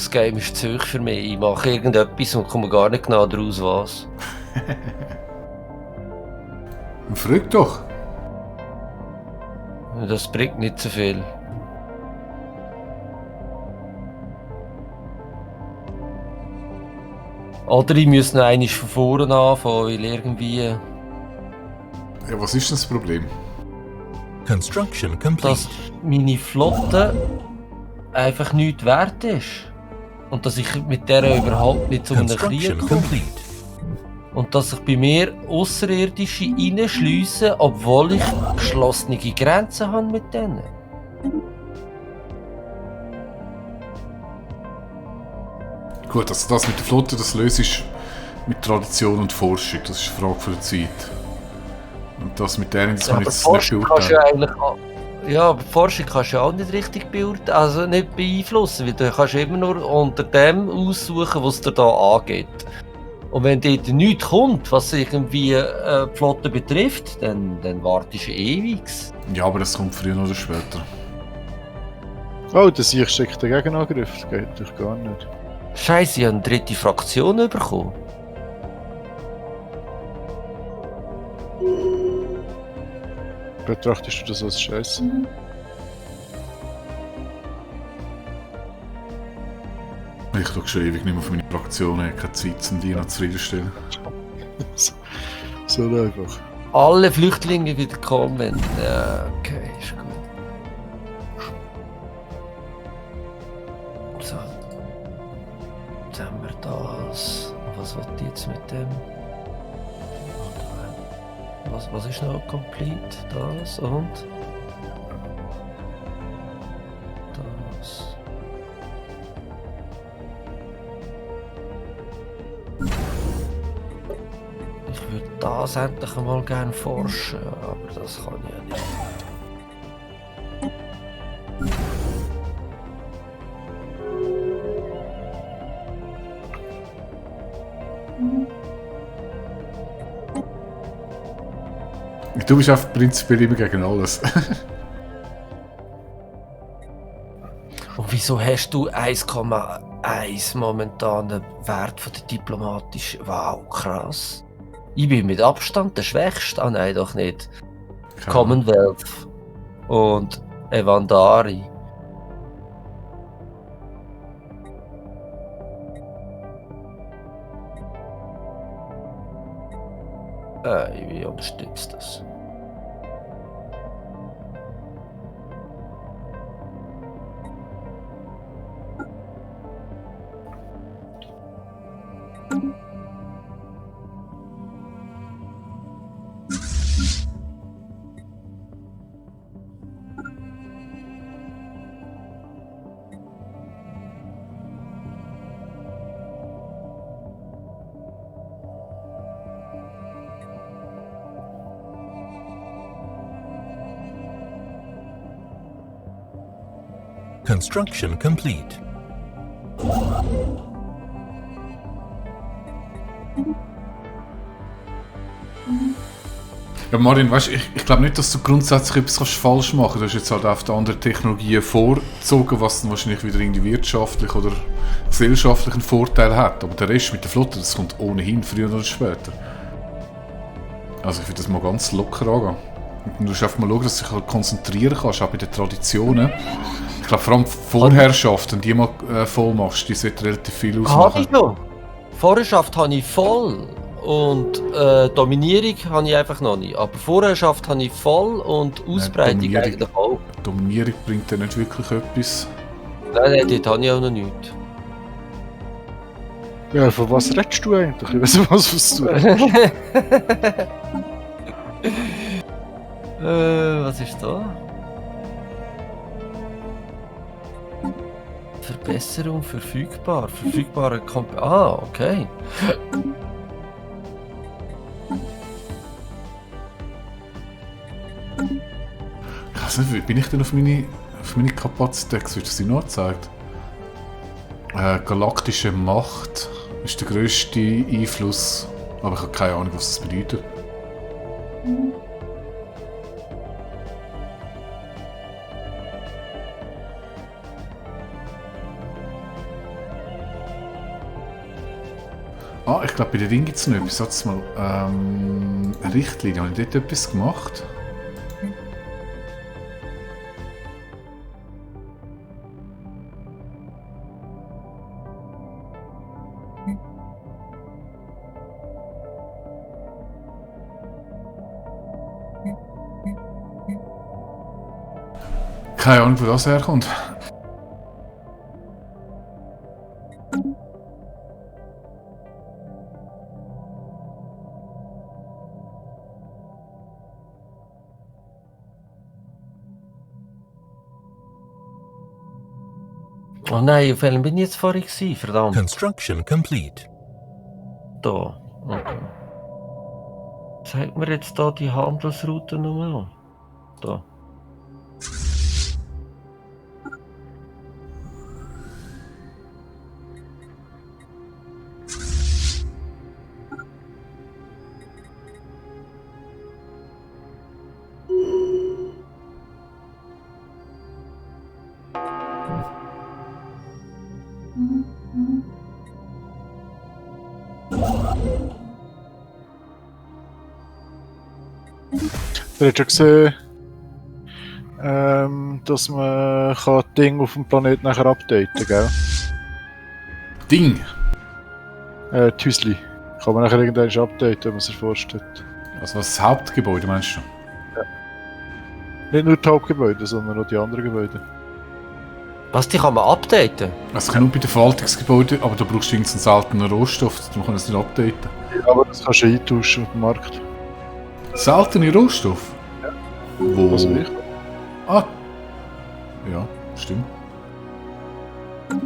das Game ist zu hoch für mich. Ich mache irgendetwas und komme gar nicht genau daraus, was. Frag doch. Das bringt nicht so viel. Oder ich muss noch einmal von vorne anfangen, weil irgendwie... Ja, was ist denn das Problem? Construction complete. dass meine Flotte einfach nichts wert ist. Und dass ich mit der überhaupt nicht zu einem Krieg Construction komme. complete. Und dass sich bei mir Außerirdische reinschliessen, obwohl ich geschlossene Grenzen habe mit denen. Gut, also das mit der Flotte, das löst ist mit Tradition und Forschung. Das ist eine Frage für die Zeit. Und das mit denen, das kann ich jetzt nicht Forschung kannst du ja beurteilen. eigentlich auch, ja, aber Forschung kannst du ja auch nicht richtig beurteilen, also nicht beeinflussen, weil du kannst immer nur unter dem aussuchen, was dir da angeht. Und wenn dort nichts kommt, was irgendwie die Flotte betrifft, dann wartest du ewig. Ja, aber das kommt früher oder später. Oh, der Sieg schickt den Gegenangriff. Das geht natürlich gar nicht. Scheiße, ich habe eine dritte Fraktion bekommen. Betrachtest du das als Scheiße? Ich schaue schon ewig nicht mehr auf meine Fraktion, ich habe keine Zeit, um die noch zufriedenstellen. So einfach. Alle Flüchtlinge wieder kommen. Ja, okay, ist gut. So. Jetzt haben wir das. Was will ich jetzt mit dem? Was ist noch complete? Das und das. Ich würde das endlich einmal gerne forschen, aber das kann ich ja nicht. Du bist einfach prinzipiell immer gegen alles. Und wieso hast du 1,1 momentanen Wert von der diplomatischen? Wow, krass. Ich bin mit Abstand der Schwächste. Ah nein, doch nicht. Commonwealth und Evandari. Ich unterstütze das. Construction complete. Ja, Martin, weißt, ich glaube nicht, dass du grundsätzlich etwas falsch machen kannst. Du hast jetzt halt auf die anderen Technologien vorgezogen, was dann wahrscheinlich wieder irgendwie wirtschaftlich oder gesellschaftlich einen Vorteil hat. Aber der Rest mit der Flotte, das kommt ohnehin früher oder später. Also ich würde das mal ganz locker angehen. Und du musst einfach mal schauen, dass du dich halt konzentrieren kannst, auch bei den Traditionen. Ich glaube vor allem Vorherrschaften, die mal voll machst, die sollte relativ viel Habe ausmachen. ich noch. Vorherrschaft habe ich voll. Und Dominierung habe ich einfach noch nicht. Aber Vorherrschaft habe ich voll und Ausbreitung Dominierung. eigentlich auch. Dominierung bringt dir nicht wirklich etwas. Nein, dort habe ich auch noch nichts. Ja, von was redest du eigentlich? Ich weiß nicht, was du Was ist da? Verbesserung verfügbar. Verfügbare okay. Ich weiß nicht, wie bin ich denn auf meine Kapazität? Wird das dir noch gezeigt? Galaktische Macht ist der grösste Einfluss, aber ich habe keine Ahnung, was das bedeutet. Ah, ich glaube, bei den Ringen gibt es noch etwas. Sag's mal. Richtlinie. Habe ich dort etwas gemacht? Keine Ahnung, wo das herkommt. Oh nein, auf welchem bin ich jetzt vorhin gewesen? Verdammt. Construction complete. Da. Okay. Zeigt mir jetzt da die Handelsroute nochmal an. Da. Du hast schon gesehen, dass man kann Dinge auf dem Planeten nachher updaten, gell? Ding! Die Häusli. Kann man nachher irgendwann updaten, wenn man sich vorstellt. Also was das Hauptgebäude meinst du? Nicht nur die Hauptgebäude, sondern auch die anderen Gebäude. Was, die kann man updaten? Also kann nur bei den Verwaltungsgebäuden, aber da brauchst du irgendeinen seltenen Rohstoff, darum kann man es nicht updaten. Ja, aber das kannst du eintauschen auf dem Markt. Seltene Rohstoff? Wo? Also ich. Ah! Ja, stimmt.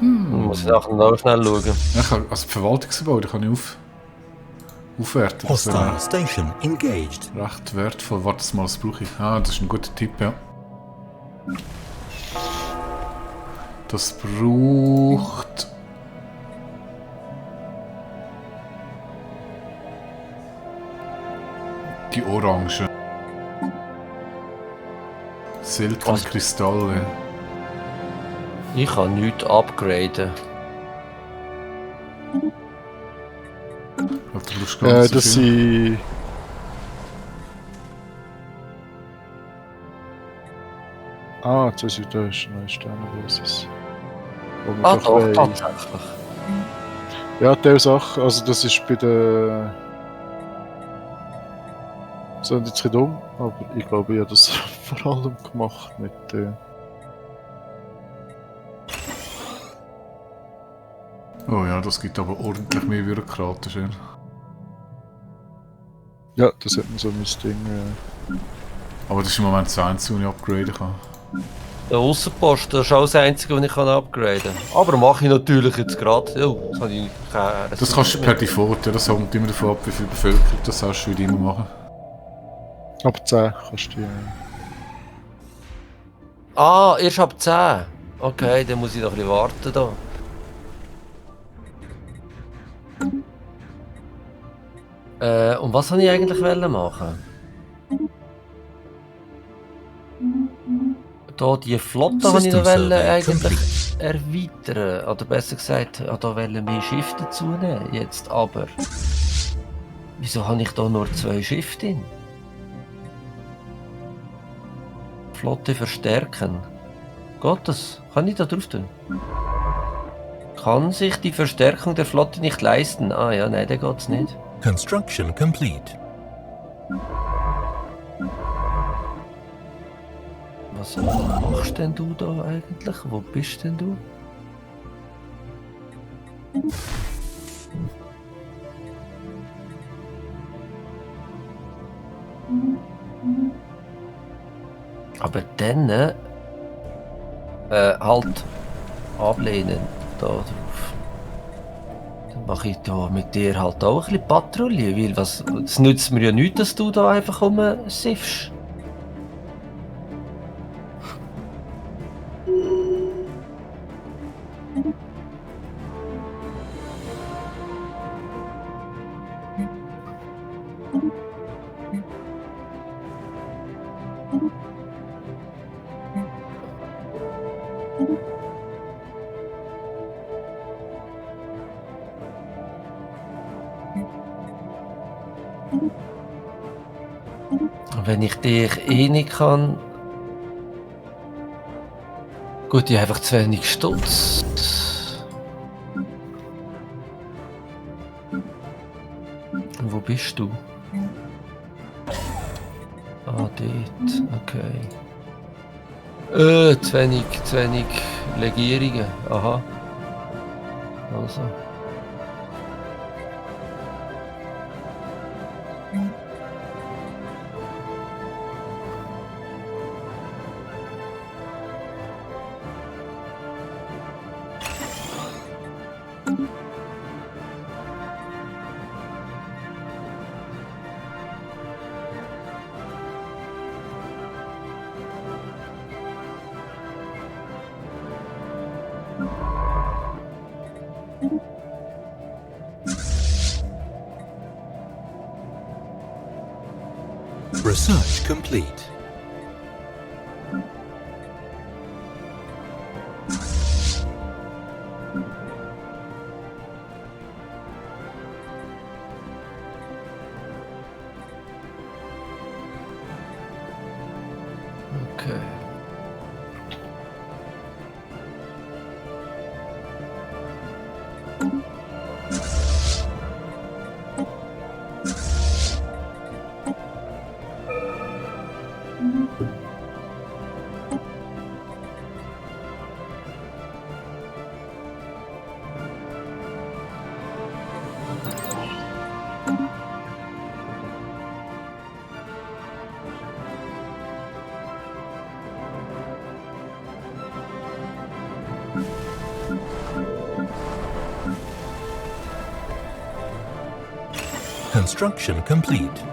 Muss ich nachher noch schnell schauen. Ja, ich kann, also die Verwaltungsgebäude kann ich aufwerten. Das wäre Hostile station engaged. recht wertvoll. Warte mal, was brauche ich? Ah, das ist ein guter Tipp, ja. Das braucht... Die Orange. Seltene Kristalle. Ich kann nichts upgraden. Ja, du brauchst ganz Das viel. sind. Jetzt weiß ich, da ist eine Sternenbasis. Ah, doch, tatsächlich. Ja, diese Sache, also das ist bei der. Das ist jetzt ein dumm, aber ich glaube, ich habe das vor allem gemacht mit. Oh ja, das gibt aber ordentlich mehr Bürokraten. Schön. Ja, das hat man so mein Ding. Aber das ist im Moment das Einzige, was ich upgraden kann. Der Aussenpost, das ist auch das Einzige, was ich upgraden kann. Aber mache ich natürlich jetzt gerade. Oh, das habe ich keine Das kannst du per Default, ja, das hängt immer davon ab, wie viel Bevölkerung das hast, wie du immer machen. Ab 10 kannst du die. Ah, erst ab 10. Okay, dann muss ich noch ein bisschen warten da. Und was wollte ich eigentlich machen? Da die Flotte wollte ich noch eigentlich erweitern. Oder besser gesagt, da wollen mehr Schiffe dazu nehmen. Jetzt aber. Wieso habe ich da nur 2 Schiffe drin? Flotte verstärken. Geht das? Kann ich da drauf tun? Kann sich die Verstärkung der Flotte nicht leisten? Ah ja, nein, dann geht's nicht. Construction complete. Was machst denn du da eigentlich? Wo bist denn du? Aber dann halt ablehnen da drauf. Dann mache ich da mit dir halt auch ein bisschen Patrouille, weil es nützt mir ja nichts, dass du da einfach rumsiffst. Und wenn ich dich eh nicht kann... Gut, ich habe einfach zu wenig Stutz. Wo bist du? Ah, dort. Okay. Zu wenig Legierungen. Aha. Also. Research complete. Okay. Construction complete.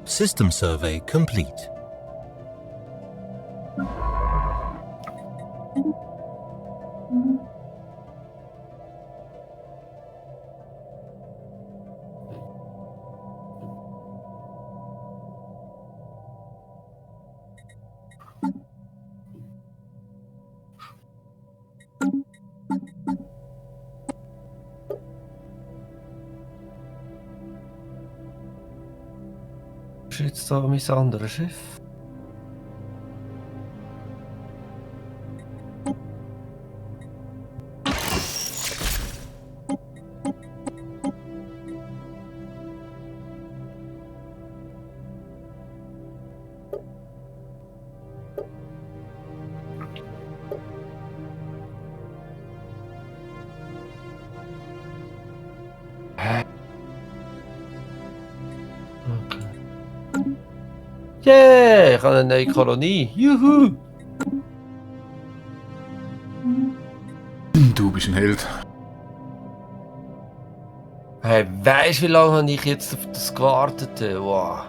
System survey complete. Ist jetzt da mein anderes Schiff? Yeah, ich habe eine neue Kolonie. Juhu! Du bist ein Held. Hey, weisst wie lange habe ich jetzt auf das gewartet? Wow.